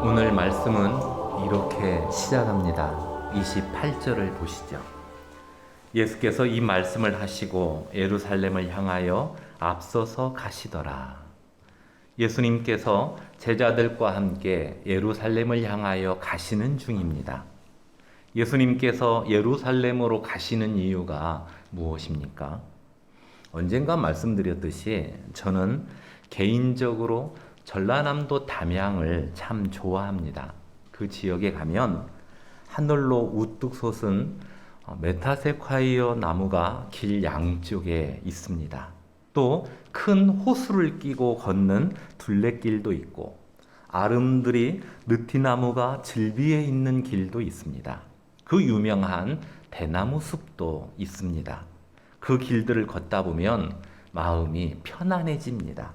오늘 말씀은 이렇게 시작합니다. 28절을 보시죠. 예수께서 이 말씀을 하시고 예루살렘을 향하여 앞서서 가시더라. 예수님께서 제자들과 함께 예루살렘을 향하여 가시는 중입니다. 예수님께서 예루살렘으로 가시는 이유가 무엇입니까? 언젠가 말씀드렸듯이 저는 개인적으로 전라남도 담양을 참 좋아합니다. 그 지역에 가면 하늘로 우뚝 솟은 메타세콰이어 나무가 길 양쪽에 있습니다. 또 큰 호수를 끼고 걷는 둘레길도 있고 아름드리 느티나무가 즐비해 있는 길도 있습니다. 그 유명한 대나무 숲도 있습니다. 그 길들을 걷다 보면 마음이 편안해집니다.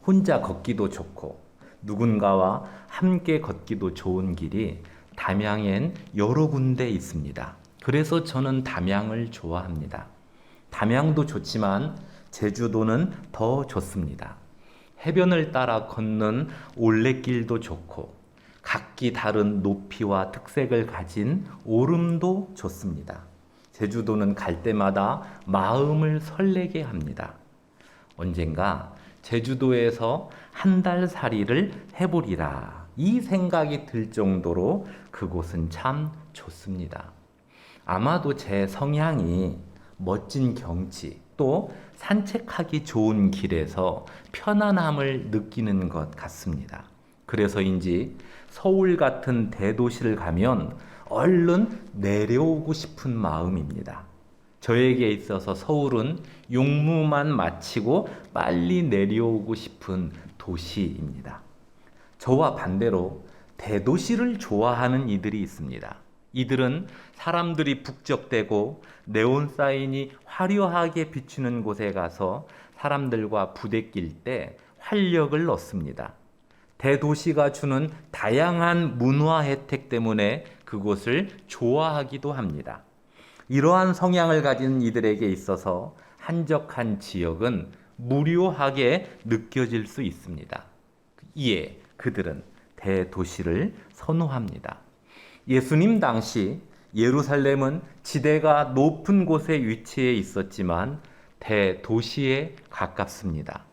혼자 걷기도 좋고 누군가와 함께 걷기도 좋은 길이 담양엔 여러 군데 있습니다. 그래서 저는 담양을 좋아합니다. 담양도 좋지만 제주도는 더 좋습니다. 해변을 따라 걷는 올레길도 좋고 각기 다른 높이와 특색을 가진 오름도 좋습니다. 제주도는 갈 때마다 마음을 설레게 합니다. 언젠가 제주도에서 한 달 살이를 해보리라 이 생각이 들 정도로 그곳은 참 좋습니다. 아마도 제 성향이 멋진 경치 또 산책하기 좋은 길에서 편안함을 느끼는 것 같습니다. 그래서인지 서울 같은 대도시를 가면 얼른 내려오고 싶은 마음입니다. 저에게 있어서 서울은 용무만 마치고 빨리 내려오고 싶은 도시입니다. 저와 반대로 대도시를 좋아하는 이들이 있습니다. 이들은 사람들이 북적대고 네온사인이 화려하게 비추는 곳에 가서 사람들과 부대낄 때 활력을 얻습니다. 대도시가 주는 다양한 문화 혜택 때문에 그곳을 좋아하기도 합니다. 이러한 성향을 가진 이들에게 있어서 한적한 지역은 무료하게 느껴질 수 있습니다. 이에 그들은 대도시를 선호합니다. 예수님 당시 예루살렘은 지대가 높은 곳에 위치해 있었지만 대도시에 가깝습니다.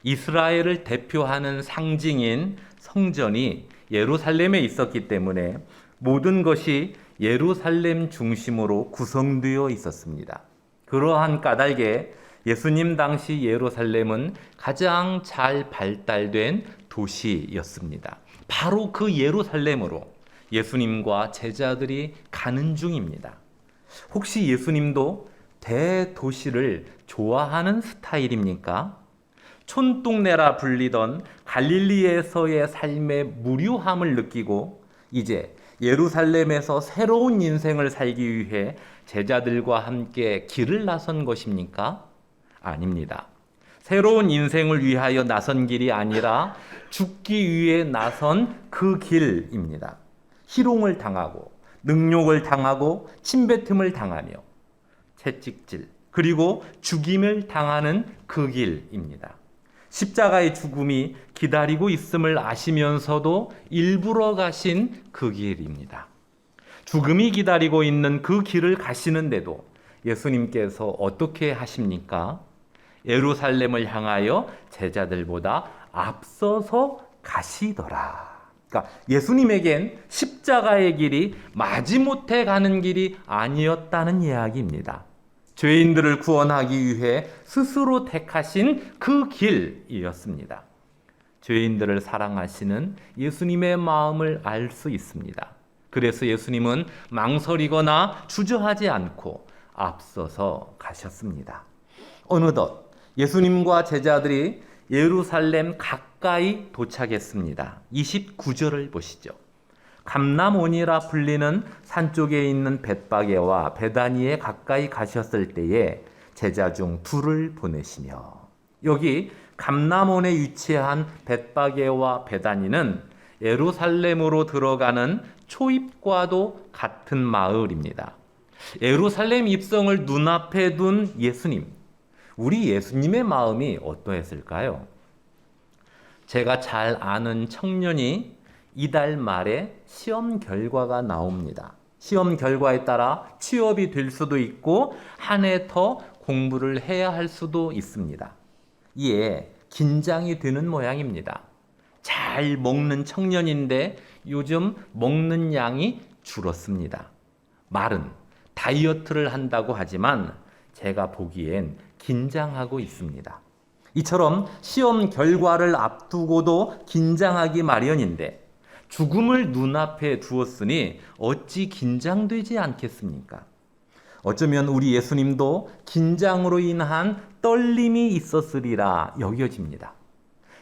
이스라엘을 대표하는 상징인 성전이 예루살렘에 있었기 때문에 모든 것이 예루살렘 중심으로 구성되어 있었습니다. 그러한 까닭에 예수님 당시 예루살렘은 가장 잘 발달된 도시였습니다. 바로 그 예루살렘으로 예수님과 제자들이 가는 중입니다. 혹시 예수님도 대도시를 좋아하는 스타일입니까? 촌동네라 불리던 갈릴리에서의 삶의 무료함을 느끼고 이제 예루살렘에서 새로운 인생을 살기 위해 제자들과 함께 길을 나선 것입니까? 아닙니다. 새로운 인생을 위하여 나선 길이 아니라 죽기 위해 나선 그 길입니다. 희롱을 당하고 능욕을 당하고 침뱉음을 당하며 채찍질 그리고 죽임을 당하는 그 길입니다. 십자가의 죽음이 기다리고 있음을 아시면서도 일부러 가신 그 길입니다. 죽음이 기다리고 있는 그 길을 가시는데도 예수님께서 어떻게 하십니까? 예루살렘을 향하여 제자들보다 앞서서 가시더라. 그러니까 예수님에겐 십자가의 길이 마지못해 가는 길이 아니었다는 이야기입니다. 죄인들을 구원하기 위해 스스로 택하신 그 길이었습니다. 죄인들을 사랑하시는 예수님의 마음을 알 수 있습니다. 그래서 예수님은 망설이거나 주저하지 않고 앞서서 가셨습니다. 어느덧 예수님과 제자들이 예루살렘 가까이 도착했습니다. 29절을 보시죠. 감람온이라 불리는 산 쪽에 있는 벳바게와 베다니에 가까이 가셨을 때에 제자 중 둘을 보내시며 여기 감람온에 위치한 벳바게와 베다니는 예루살렘으로 들어가는 초입과도 같은 마을입니다. 예루살렘 입성을 눈앞에 둔 예수님. 우리 예수님의 마음이 어떠했을까요? 제가 잘 아는 청년이 이달 말에 시험 결과가 나옵니다. 시험 결과에 따라 취업이 될 수도 있고 한 해 더 공부를 해야 할 수도 있습니다. 이에 긴장이 되는 모양입니다. 잘 먹는 청년인데 요즘 먹는 양이 줄었습니다. 말은 다이어트를 한다고 하지만 제가 보기엔 긴장하고 있습니다. 이처럼 시험 결과를 앞두고도 긴장하기 마련인데 죽음을 눈앞에 두었으니 어찌 긴장되지 않겠습니까? 어쩌면 우리 예수님도 긴장으로 인한 떨림이 있었으리라 여겨집니다.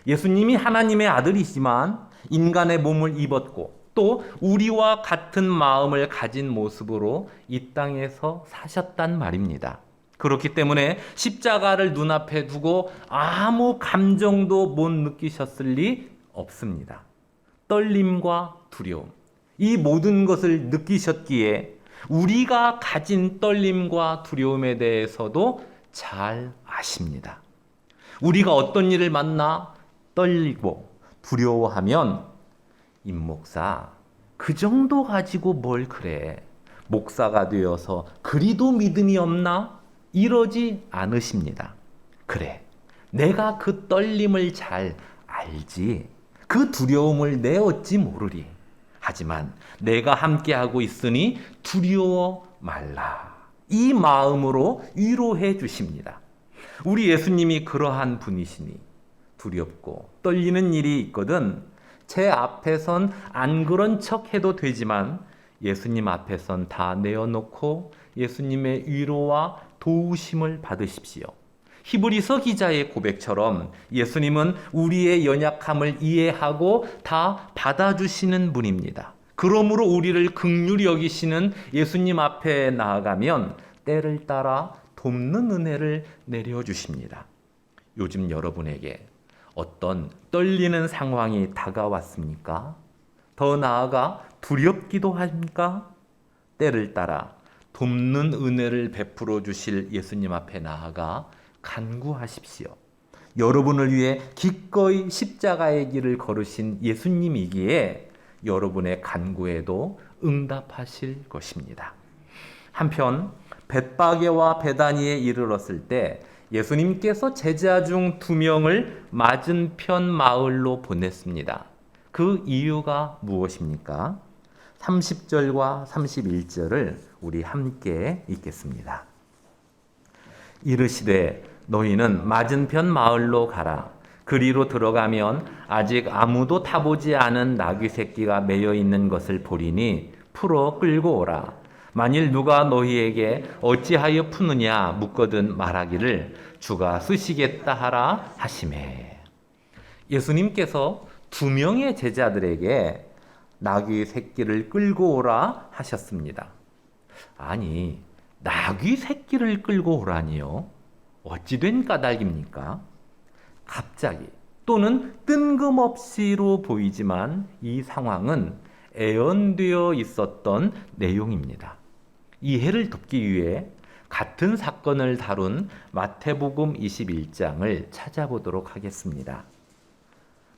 예수님이 하나님의 아들이지만 인간의 몸을 입었고 또 우리와 같은 마음을 가진 모습으로 이 땅에서 사셨단 말입니다. 그렇기 때문에 십자가를 눈앞에 두고 아무 감정도 못 느끼셨을 리 없습니다. 떨림과 두려움, 이 모든 것을 느끼셨기에 우리가 가진 떨림과 두려움에 대해서도 잘 아십니다. 우리가 어떤 일을 만나 떨리고 두려워하면 임 목사, 그 정도 가지고 뭘 그래? 목사가 되어서 그리도 믿음이 없나? 이러지 않으십니다. 그래, 내가 그 떨림을 잘 알지. 그 두려움을 내 어찌 모르리. 하지만 내가 함께하고 있으니 두려워 말라. 이 마음으로 위로해 주십니다. 우리 예수님이 그러한 분이시니 두렵고 떨리는 일이 있거든 제 앞에선 안 그런 척 해도 되지만 예수님 앞에선 다 내어놓고 예수님의 위로와 도우심을 받으십시오. 히브리서 기자의 고백처럼 예수님은 우리의 연약함을 이해하고 다 받아주시는 분입니다. 그러므로 우리를 긍휼히 여기시는 예수님 앞에 나아가면 때를 따라 돕는 은혜를 내려주십니다. 요즘 여러분에게 어떤 떨리는 상황이 다가왔습니까? 더 나아가 두렵기도 합니까? 때를 따라 돕는 은혜를 베풀어 주실 예수님 앞에 나아가 간구하십시오. 여러분을 위해 기꺼이 십자가의 길을 걸으신 예수님이기에 여러분의 간구에도 응답하실 것입니다. 한편 벳바게와 베다니에 이르렀을 때 예수님께서 제자 중 2명을 맞은편 마을로 보냈습니다. 그 이유가 무엇입니까? 30절과 31절을 우리 함께 읽겠습니다. 이르시되 너희는 맞은편 마을로 가라. 그리로 들어가면 아직 아무도 타보지 않은 나귀 새끼가 매여 있는 것을 보리니 풀어 끌고 오라. 만일 누가 너희에게 어찌하여 푸느냐 묻거든 말하기를 주가 쓰시겠다 하라 하시매. 예수님께서 2명의 제자들에게 나귀 새끼를 끌고 오라 하셨습니다. 아니, 나귀 새끼를 끌고 오라니요? 어찌 된 까닭입니까? 갑자기 또는 뜬금없이로 보이지만 이 상황은 애언되어 있었던 내용입니다. 이해를 돕기 위해 같은 사건을 다룬 마태복음 21장을 찾아보도록 하겠습니다.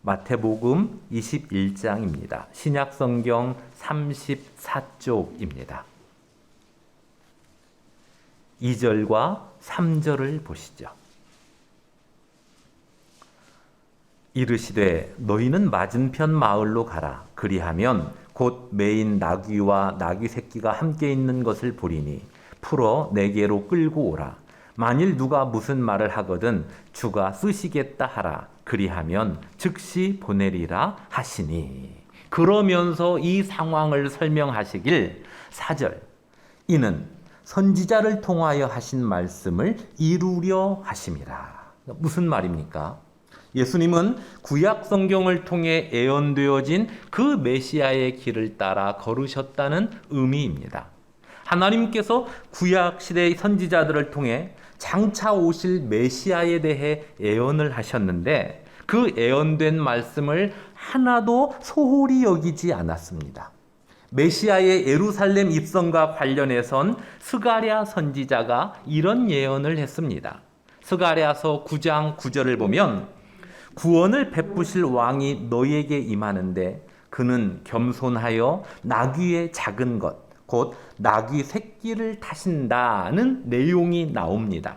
마태복음 21장입니다. 신약성경 34쪽입니다. 2절과 3절을 보시죠. 이르시되 너희는 맞은편 마을로 가라. 그리하면 곧 매인 나귀와 나귀 새끼가 함께 있는 것을 보리니 풀어 내게로 끌고 오라. 만일 누가 무슨 말을 하거든 주가 쓰시겠다 하라. 그리하면 즉시 보내리라 하시니. 그러면서 이 상황을 설명하시길 4절 이는 선지자를 통하여 하신 말씀을 이루려 하심이라. 무슨 말입니까? 예수님은 구약 성경을 통해 예언되어진 그 메시아의 길을 따라 걸으셨다는 의미입니다. 하나님께서 구약 시대의 선지자들을 통해 장차 오실 메시아에 대해 예언을 하셨는데 그 예언된 말씀을 하나도 소홀히 여기지 않았습니다. 메시아의 예루살렘 입성과 관련해선 스가랴 선지자가 이런 예언을 했습니다. 스가랴서 9장 9절을 보면 구원을 베푸실 왕이 너희에게 임하는데 그는 겸손하여 나귀의 작은 것, 곧 나귀 새끼를 타신다는 내용이 나옵니다.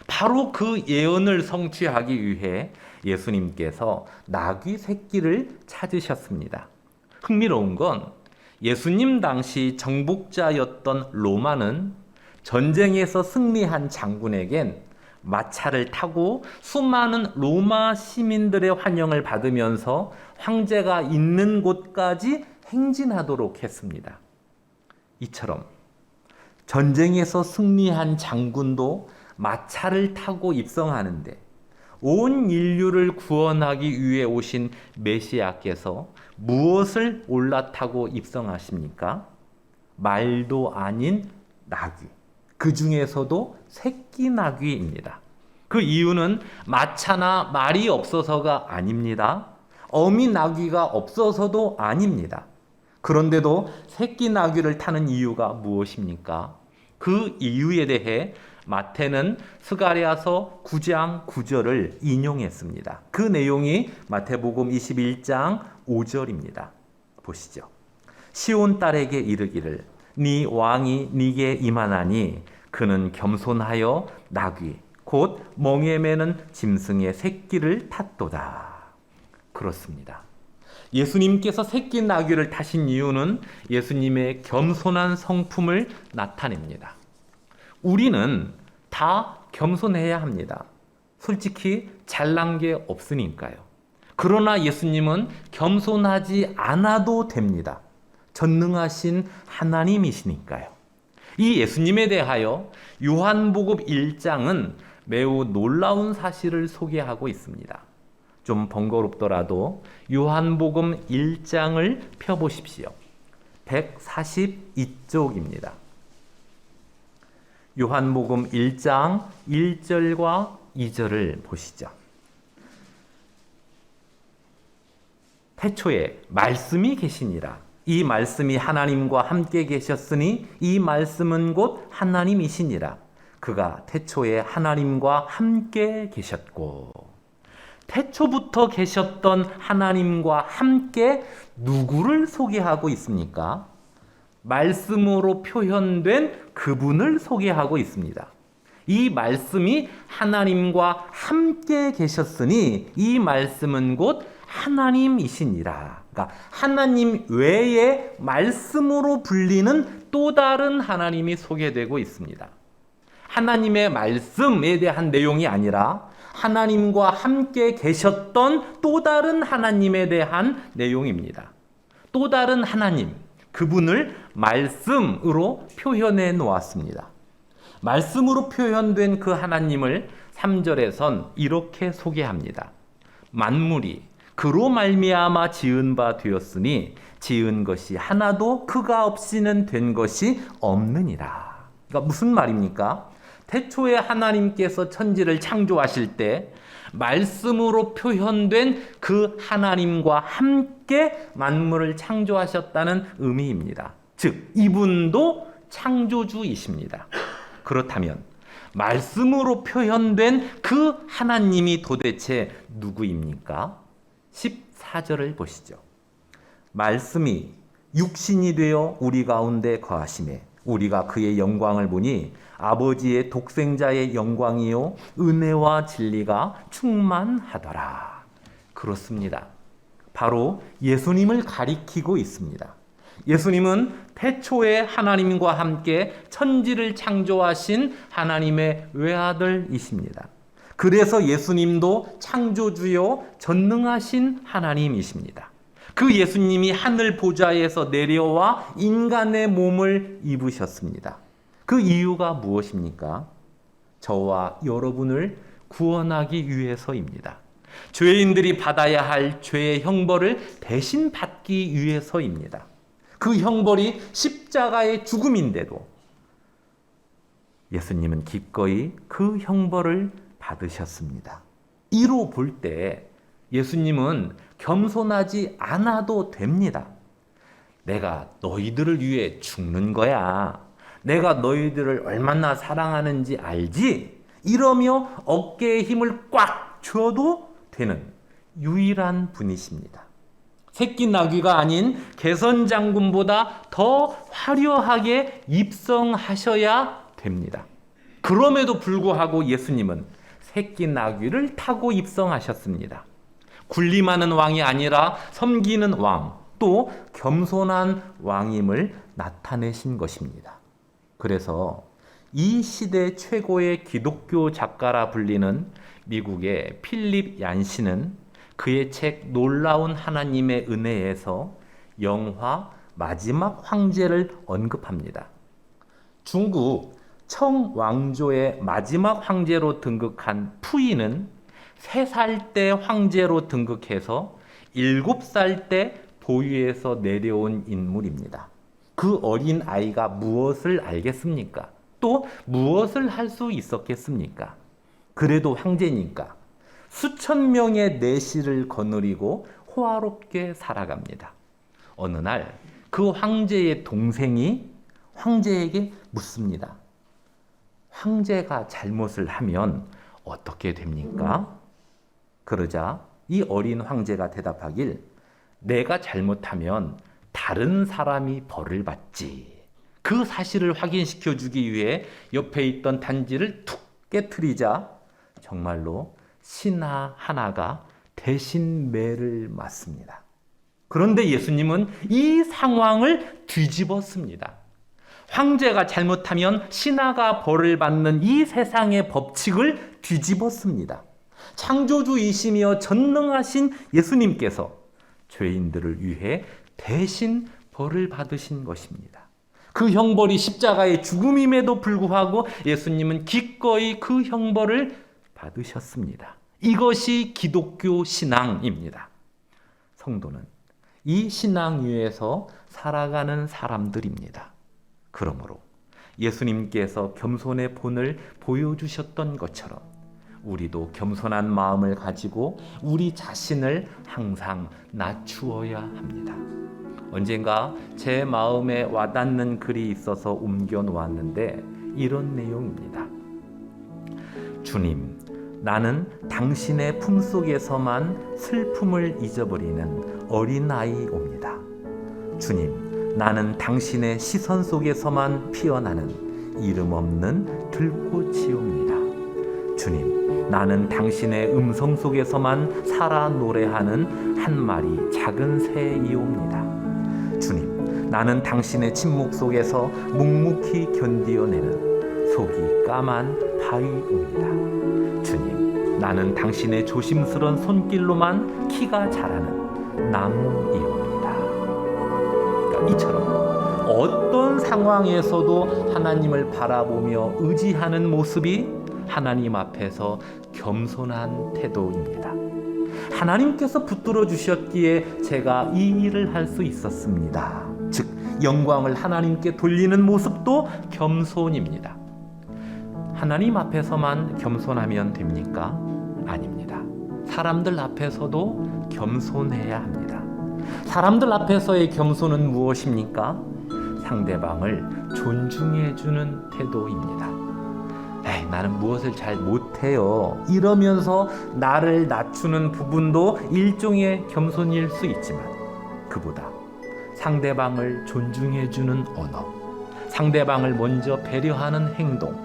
바로 그 예언을 성취하기 위해 예수님께서 나귀 새끼를 찾으셨습니다. 흥미로운 건 예수님 당시 정복자였던 로마는 전쟁에서 승리한 장군에겐 마차를 타고 수많은 로마 시민들의 환영을 받으면서 황제가 있는 곳까지 행진하도록 했습니다. 이처럼 전쟁에서 승리한 장군도 마차를 타고 입성하는데 온 인류를 구원하기 위해 오신 메시아께서 무엇을 올라타고 입성하십니까? 말도 아닌 나귀. 그 중에서도 새끼 나귀입니다. 그 이유는 마차나 말이 없어서가 아닙니다. 어미 나귀가 없어서도 아닙니다. 그런데도 새끼 나귀를 타는 이유가 무엇입니까? 그 이유에 대해 마태는 스가랴서 9장 9절을 인용했습니다. 그 내용이 마태복음 21장 5절입니다. 보시죠. 시온 딸에게 이르기를 네 왕이 네게 임하나니 그는 겸손하여 나귀 곧 멍에 매는 짐승의 새끼를 탔도다. 그렇습니다. 예수님께서 새끼 나귀를 타신 이유는 예수님의 겸손한 성품을 나타냅니다. 우리는 다 겸손해야 합니다. 솔직히 잘난 게 없으니까요. 그러나 예수님은 겸손하지 않아도 됩니다. 전능하신 하나님이시니까요. 이 예수님에 대하여 요한복음 1장은 매우 놀라운 사실을 소개하고 있습니다. 좀 번거롭더라도 요한복음 1장을 펴보십시오. 142쪽입니다. 요한복음 1장 1절과 2절을 보시죠. 태초에 말씀이 계시니라. 이 말씀이 하나님과 함께 계셨으니 이 말씀은 곧 하나님이시니라. 그가 태초에 하나님과 함께 계셨고. 태초부터 계셨던 하나님과 함께 누구를 소개하고 있습니까? 말씀으로 표현된 그분을 소개하고 있습니다. 이 말씀이 하나님과 함께 계셨으니 이 말씀은 곧 하나님이시니라. 그러니까 하나님 외에 말씀으로 불리는 또 다른 하나님이 소개되고 있습니다. 하나님의 말씀에 대한 내용이 아니라 하나님과 함께 계셨던 또 다른 하나님에 대한 내용입니다. 또 다른 하나님, 그분을 말씀으로 표현해 놓았습니다. 말씀으로 표현된 그 하나님을 3절에선 이렇게 소개합니다. 만물이 그로 말미암아 지은 바 되었으니 지은 것이 하나도 그가 없이는 된 것이 없느니라. 그러니까 무슨 말입니까? 태초에 하나님께서 천지를 창조하실 때 말씀으로 표현된 그 하나님과 함께 만물을 창조하셨다는 의미입니다. 즉 이분도 창조주이십니다. 그렇다면 말씀으로 표현된 그 하나님이 도대체 누구입니까? 14절을 보시죠. 말씀이 육신이 되어 우리 가운데 거하심에 우리가 그의 영광을 보니 아버지의 독생자의 영광이요 은혜와 진리가 충만하더라. 그렇습니다. 바로 예수님을 가리키고 있습니다. 예수님은 태초에 하나님과 함께 천지를 창조하신 하나님의 외아들이십니다. 그래서 예수님도 창조주요 전능하신 하나님이십니다. 그 예수님이 하늘 보좌에서 내려와 인간의 몸을 입으셨습니다. 그 이유가 무엇입니까? 저와 여러분을 구원하기 위해서입니다. 죄인들이 받아야 할 죄의 형벌을 대신 받기 위해서입니다. 그 형벌이 십자가의 죽음인데도 예수님은 기꺼이 그 형벌을 받으셨습니다. 이로 볼 때 예수님은 겸손하지 않아도 됩니다. 내가 너희들을 위해 죽는 거야. 내가 너희들을 얼마나 사랑하는지 알지? 이러며 어깨에 힘을 꽉 줘도 되는 유일한 분이십니다. 새끼 나귀가 아닌 개선 장군보다 더 화려하게 입성하셔야 됩니다. 그럼에도 불구하고 예수님은 새끼 나귀를 타고 입성하셨습니다. 군림하는 왕이 아니라 섬기는 왕, 또 겸손한 왕임을 나타내신 것입니다. 그래서 이 시대 최고의 기독교 작가라 불리는 미국의 필립 얀시는 그의 책 놀라운 하나님의 은혜에서 영화 마지막 황제를 언급합니다. 중국 청왕조의 마지막 황제로 등극한 푸이는 3살 때 황제로 등극해서 7살 때 보위에서 내려온 인물입니다. 그 어린 아이가 무엇을 알겠습니까? 또 무엇을 할 수 있었겠습니까? 그래도 황제니까 수천 명의 내시를 거느리고 호화롭게 살아갑니다. 어느 날 그 황제의 동생이 황제에게 묻습니다. 황제가 잘못을 하면 어떻게 됩니까? 그러자 이 어린 황제가 대답하길, 내가 잘못하면 다른 사람이 벌을 받지. 그 사실을 확인시켜 주기 위해 옆에 있던 단지를 툭 깨트리자 정말로 신하 하나가 대신 매를 맞습니다. 그런데 예수님은 이 상황을 뒤집었습니다. 황제가 잘못하면 신하가 벌을 받는 이 세상의 법칙을 뒤집었습니다. 창조주이시며 전능하신 예수님께서 죄인들을 위해 대신 벌을 받으신 것입니다. 그 형벌이 십자가의 죽음임에도 불구하고 예수님은 기꺼이 그 형벌을 받으셨습니다. 이것이 기독교 신앙입니다. 성도는 이 신앙 위에서 살아가는 사람들입니다. 그러므로 예수님께서 겸손의 본을 보여주셨던 것처럼 우리도 겸손한 마음을 가지고 우리 자신을 항상 낮추어야 합니다. 언젠가 제 마음에 와닿는 글이 있어서 옮겨 놓았는데 이런 내용입니다. 주님, 나는 당신의 품속에서만 슬픔을 잊어버리는 어린아이옵니다. 주님, 나는 당신의 시선 속에서만 피어나는 이름 없는 들꽃이옵니다. 주님, 나는 당신의 음성 속에서만 살아 노래하는 한 마리 작은 새이옵니다. 주님, 나는 당신의 침묵 속에서 묵묵히 견디어내는 속이 까만 바위옵니다. 주님, 나는 당신의 조심스런 손길로만 키가 자라는 나무이옵니다. 그러니까 이처럼 어떤 상황에서도 하나님을 바라보며 의지하는 모습이 하나님 앞에서 겸손한 태도입니다. 하나님께서 붙들어 주셨기에 제가 이 일을 할 수 있었습니다. 즉, 영광을 하나님께 돌리는 모습도 겸손입니다. 하나님 앞에서만 겸손하면 됩니까? 아닙니다. 사람들 앞에서도 겸손해야 합니다. 사람들 앞에서의 겸손은 무엇입니까? 상대방을 존중해주는 태도입니다. 나는 무엇을 잘 못해요. 이러면서 나를 낮추는 부분도 일종의 겸손일 수 있지만 그보다 상대방을 존중해주는 언어, 상대방을 먼저 배려하는 행동,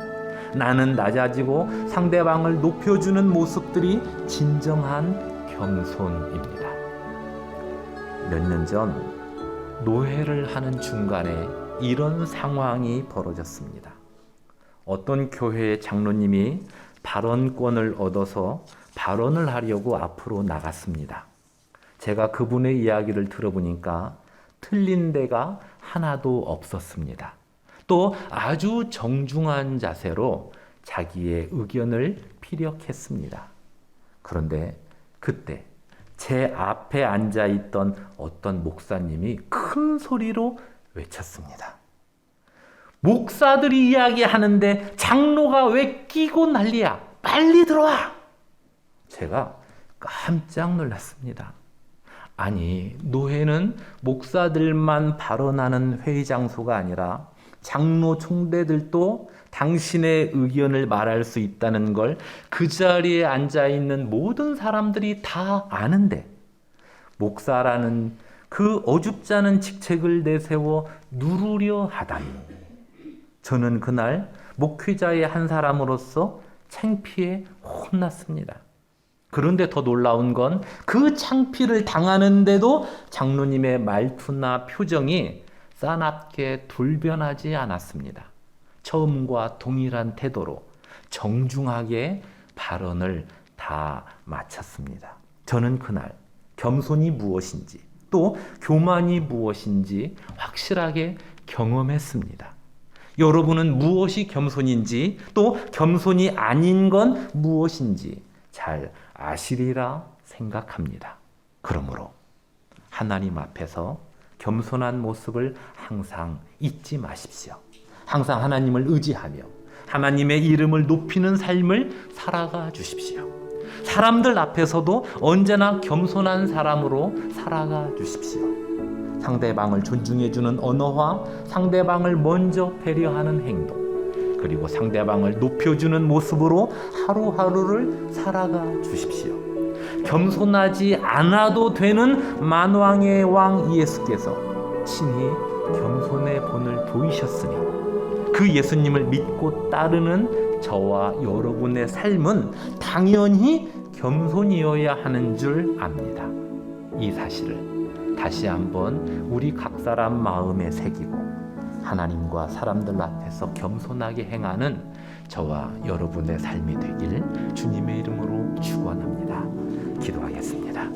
나는 낮아지고 상대방을 높여주는 모습들이 진정한 겸손입니다. 몇 년 전 노회를 하는 중간에 이런 상황이 벌어졌습니다. 어떤 교회의 장로님이 발언권을 얻어서 발언을 하려고 앞으로 나갔습니다. 제가 그분의 이야기를 들어보니까 틀린 데가 하나도 없었습니다. 또 아주 정중한 자세로 자기의 의견을 피력했습니다. 그런데 그때 제 앞에 앉아있던 어떤 목사님이 큰 소리로 외쳤습니다. 목사들이 이야기하는데 장로가 왜 끼고 난리야? 빨리 들어와! 제가 깜짝 놀랐습니다. 아니, 노회는 목사들만 발언하는 회의 장소가 아니라 장로 총대들도 당신의 의견을 말할 수 있다는 걸 그 자리에 앉아있는 모든 사람들이 다 아는데 목사라는 그 어줍지 않은 직책을 내세워 누르려 하다니 저는 그날 목회자의 한 사람으로서 창피해 혼났습니다. 그런데 더 놀라운 건 그 창피를 당하는데도 장로님의 말투나 표정이 싸납게 돌변하지 않았습니다. 처음과 동일한 태도로 정중하게 발언을 다 마쳤습니다. 저는 그날 겸손이 무엇인지 또 교만이 무엇인지 확실하게 경험했습니다. 여러분은 무엇이 겸손인지 또 겸손이 아닌 건 무엇인지 잘 아시리라 생각합니다. 그러므로 하나님 앞에서 겸손한 모습을 항상 잊지 마십시오. 항상 하나님을 의지하며 하나님의 이름을 높이는 삶을 살아가 주십시오. 사람들 앞에서도 언제나 겸손한 사람으로 살아가 주십시오. 상대방을 존중해주는 언어와 상대방을 먼저 배려하는 행동, 그리고 상대방을 높여주는 모습으로 하루하루를 살아가 주십시오. 겸손하지 않아도 되는 만왕의 왕 예수께서 친히 겸손의 본을 보이셨으니 그 예수님을 믿고 따르는 저와 여러분의 삶은 당연히 겸손이어야 하는 줄 압니다. 이 사실을 다시 한번 우리 각 사람 마음에 새기고 하나님과 사람들 앞에서 겸손하게 행하는 저와 여러분의 삶이 되길 주님의 이름으로 축원합니다. 기도하겠습니다.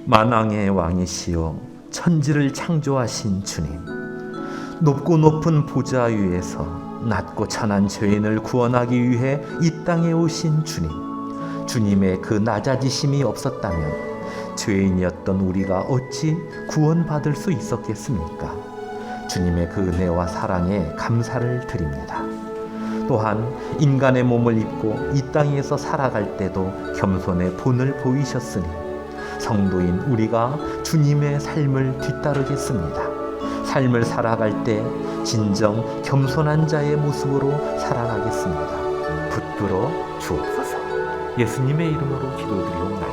만왕의 왕이시여 천지를 창조하신 주님, 높고 높은 보좌 위에서 낮고 천한 죄인을 구원하기 위해 이 땅에 오신 주님, 주님의 그 낮아지심이 없었다면 죄인이었던 우리가 어찌 구원받을 수 있었겠습니까? 주님의 그 은혜와 사랑에 감사를 드립니다. 또한 인간의 몸을 입고 이 땅에서 살아갈 때도 겸손의 본을 보이셨으니 성도인 우리가 주님의 삶을 뒤따르겠습니다. 삶을 살아갈 때 진정 겸손한 자의 모습으로 살아가겠습니다. 붙들어 주옵소서. 예수님의 이름으로 기도드리옵나이다.